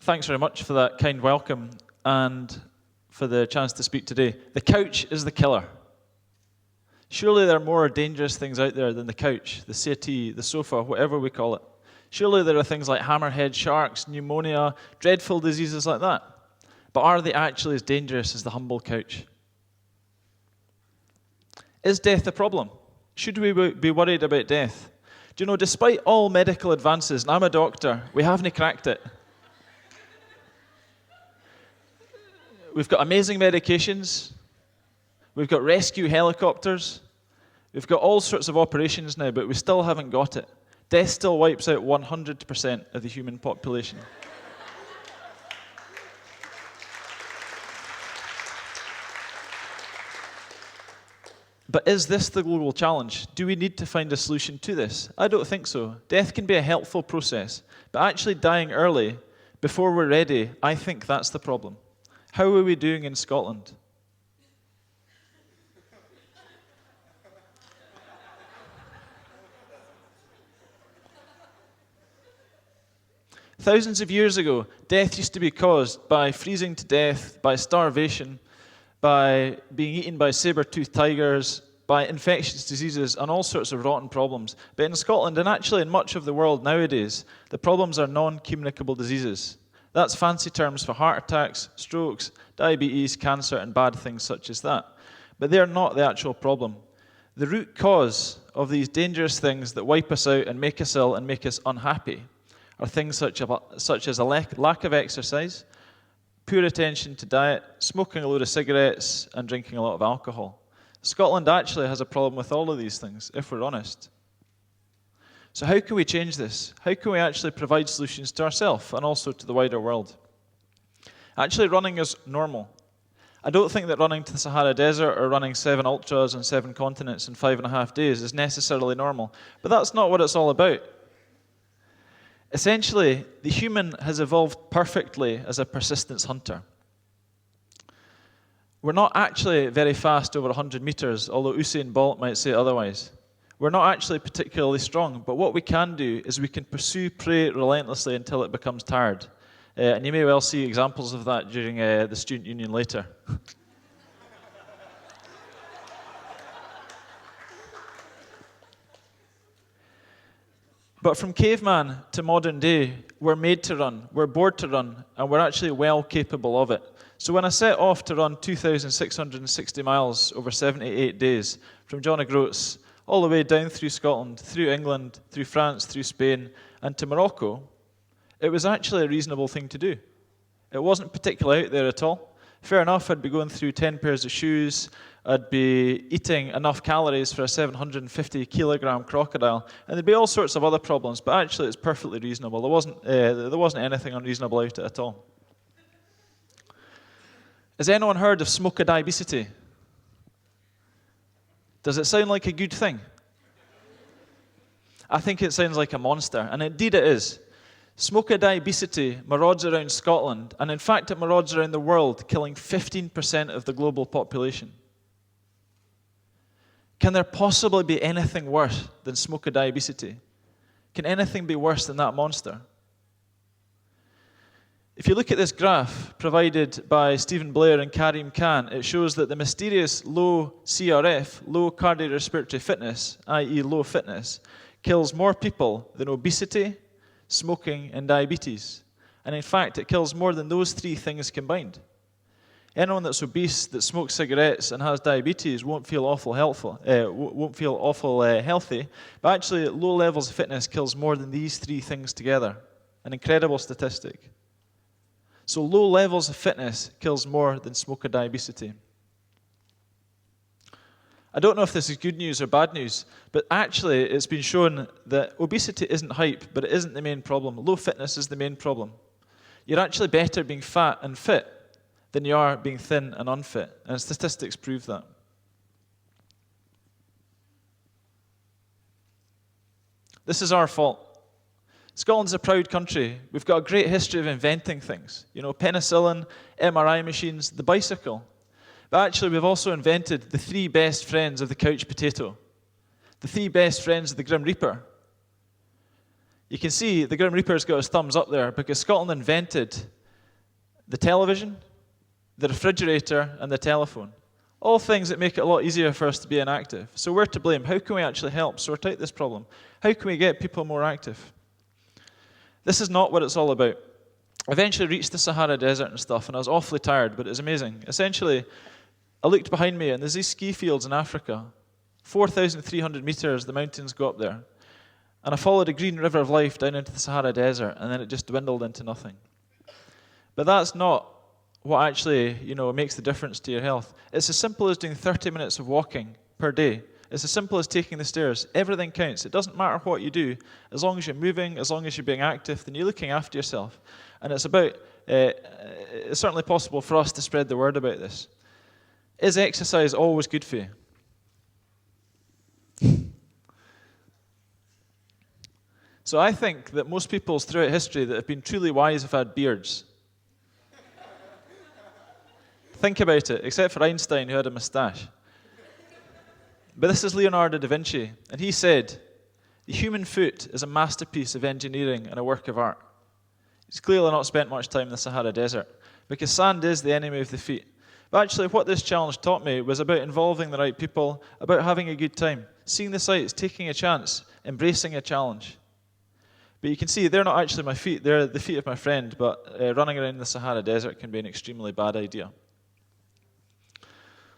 Thanks very much for that kind welcome and for the chance to speak today. The couch is the killer. Surely there are more dangerous things out there than the couch, the settee, the sofa, whatever we call it. Surely there are things like hammerhead sharks, pneumonia, dreadful diseases like that. But are they actually as dangerous as the humble couch? Is death a problem? Should we be worried about death? Do you know, despite all medical advances, and I'm a doctor, we haven't cracked it. We've got amazing medications. We've got rescue helicopters. We've got all sorts of operations now, but we still haven't got it. Death still wipes out 100% of the human population. But is this the global challenge? Do we need to find a solution to this? I don't think so. Death can be a helpful process, but actually dying early, before we're ready, I think that's the problem. How are we doing in Scotland? Thousands of years ago, death used to be caused by freezing to death, by starvation, by being eaten by saber-toothed tigers, by infectious diseases, and all sorts of rotten problems. But in Scotland, and actually in much of the world nowadays, the problems are non-communicable diseases. That's fancy terms for heart attacks, strokes, diabetes, cancer, and bad things such as that. But they're not the actual problem. The root cause of these dangerous things that wipe us out and make us ill and make us unhappy are things such as a lack of exercise, poor attention to diet, smoking a load of cigarettes, and drinking a lot of alcohol. Scotland actually has a problem with all of these things, if we're honest. So how can we change this? How can we actually provide solutions to ourselves and also to the wider world? Actually, running is normal. I don't think that running to the Sahara Desert or running 7 ultras on 7 continents in 5.5 days is necessarily normal. But that's not what it's all about. Essentially, the human has evolved perfectly as a persistence hunter. We're not actually very fast over 100 meters, although Usain Bolt might say otherwise. We're not actually particularly strong, but what we can do is we can pursue prey relentlessly until it becomes tired. And you may well see examples of that during the student union later. But from caveman to modern day, we're made to run, we're bored to run, and we're actually well capable of it. So when I set off to run 2,660 miles over 78 days from John O'Groats all the way down through Scotland, through England, through France, through Spain, and to Morocco, it was actually a reasonable thing to do. It wasn't particularly out there at all. Fair enough, I'd be going through 10 pairs of shoes, I'd be eating enough calories for a 750 kilogram crocodile, and there'd be all sorts of other problems, but actually it's perfectly reasonable. There wasn't anything unreasonable about it at all. Has anyone heard of smoke-a-diabesity? Does it sound like a good thing? I think it sounds like a monster, and indeed it is. Smoke-a-diabesity marauds around Scotland, and in fact it marauds around the world, killing 15% of the global population. Can there possibly be anything worse than smoke-a-diabesity? Can anything be worse than that monster? If you look at this graph provided by Stephen Blair and Karim Khan, it shows that the mysterious low CRF, low cardiorespiratory fitness, i.e. low fitness, kills more people than obesity, smoking, and diabetes. And in fact, it kills more than those 3 things combined. Anyone that's obese, that smokes cigarettes, and has diabetes won't feel awful healthy. But actually, low levels of fitness kills more than these 3 things together. An incredible statistic. So low levels of fitness kills more than smoke-a-diabesity. I don't know if this is good news or bad news, but actually it's been shown that obesity isn't hype, but it isn't the main problem. Low fitness is the main problem. You're actually better being fat and fit than you are being thin and unfit, and statistics prove that. This is our fault. Scotland's a proud country. We've got a great history of inventing things. You know, penicillin, MRI machines, the bicycle. But actually, we've also invented the 3 best friends of the couch potato. The 3 best friends of the Grim Reaper. You can see the Grim Reaper's got his thumbs up there because Scotland invented the television, the refrigerator, and the telephone. All things that make it a lot easier for us to be inactive. So we're to blame. How can we actually help sort out this problem? How can we get people more active? This is not what it's all about. I eventually reached the Sahara Desert and stuff, and I was awfully tired, but it was amazing. Essentially, I looked behind me, and there's these ski fields in Africa. 4,300 meters, the mountains go up there. And I followed a green river of life down into the Sahara Desert, and then it just dwindled into nothing. But that's not what actually, makes the difference to your health. It's as simple as doing 30 minutes of walking per day. It's as simple as taking the stairs. Everything counts. It doesn't matter what you do. As long as you're moving, as long as you're being active, then you're looking after yourself. And it's certainly possible for us to spread the word about this. Is exercise always good for you? So I think that most people throughout history that have been truly wise have had beards. Think about it, except for Einstein, who had a moustache. But this is Leonardo da Vinci, and he said, the human foot is a masterpiece of engineering and a work of art. He's clearly not spent much time in the Sahara Desert, because sand is the enemy of the feet. But actually, what this challenge taught me was about involving the right people, about having a good time, seeing the sights, taking a chance, embracing a challenge. But you can see, they're not actually my feet, they're the feet of my friend, but running around the Sahara Desert can be an extremely bad idea.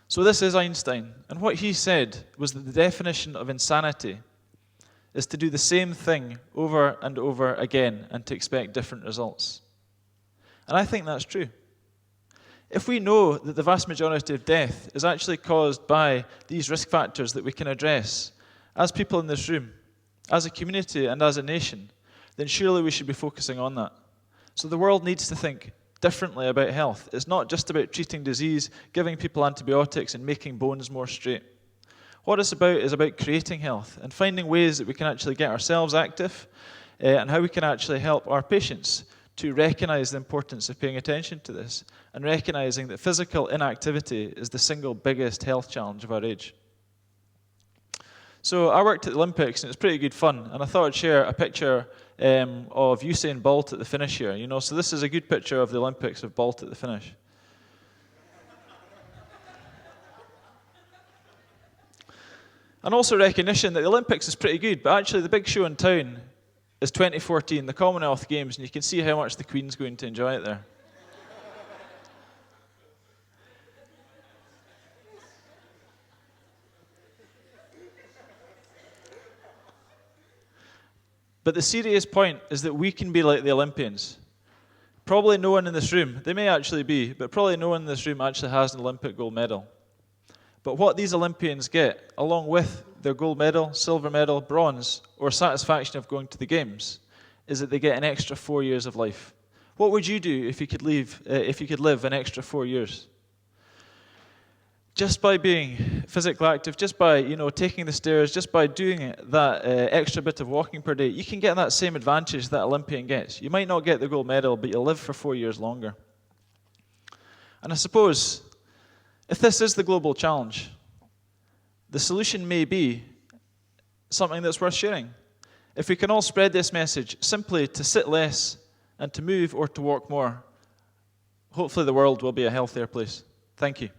So this is Einstein, and what he said was that the definition of insanity is to do the same thing over and over again and to expect different results. And I think that's true. If we know that the vast majority of death is actually caused by these risk factors that we can address, as people in this room, as a community and as a nation, then surely we should be focusing on that. So the world needs to think differently about health. It's not just about treating disease, giving people antibiotics and making bones more straight. What it's about is about creating health and finding ways that we can actually get ourselves active and how we can actually help our patients to recognize the importance of paying attention to this and recognizing that physical inactivity is the single biggest health challenge of our age. So I worked at the Olympics and it was pretty good fun, and I thought I'd share a picture of Usain Bolt at the finish here. So this is a good picture of the Olympics of Bolt at the finish. And also recognition that the Olympics is pretty good, but actually the big show in town is 2014, the Commonwealth Games, and you can see how much the Queen's going to enjoy it there. But the serious point is that we can be like the Olympians. Probably no one in this room, they may actually be, but probably no one in this room actually has an Olympic gold medal. But what these Olympians get, along with their gold medal, silver medal, bronze, or satisfaction of going to the Games, is that they get an extra 4 years of life. What would you do if you could live an extra 4 years? Just by being physically active, just by taking the stairs, just by doing that extra bit of walking per day, you can get that same advantage that Olympian gets. You might not get the gold medal, but you'll live for 4 years longer. And I suppose, if this is the global challenge, the solution may be something that's worth sharing. If we can all spread this message simply to sit less and to move or to walk more, hopefully the world will be a healthier place. Thank you.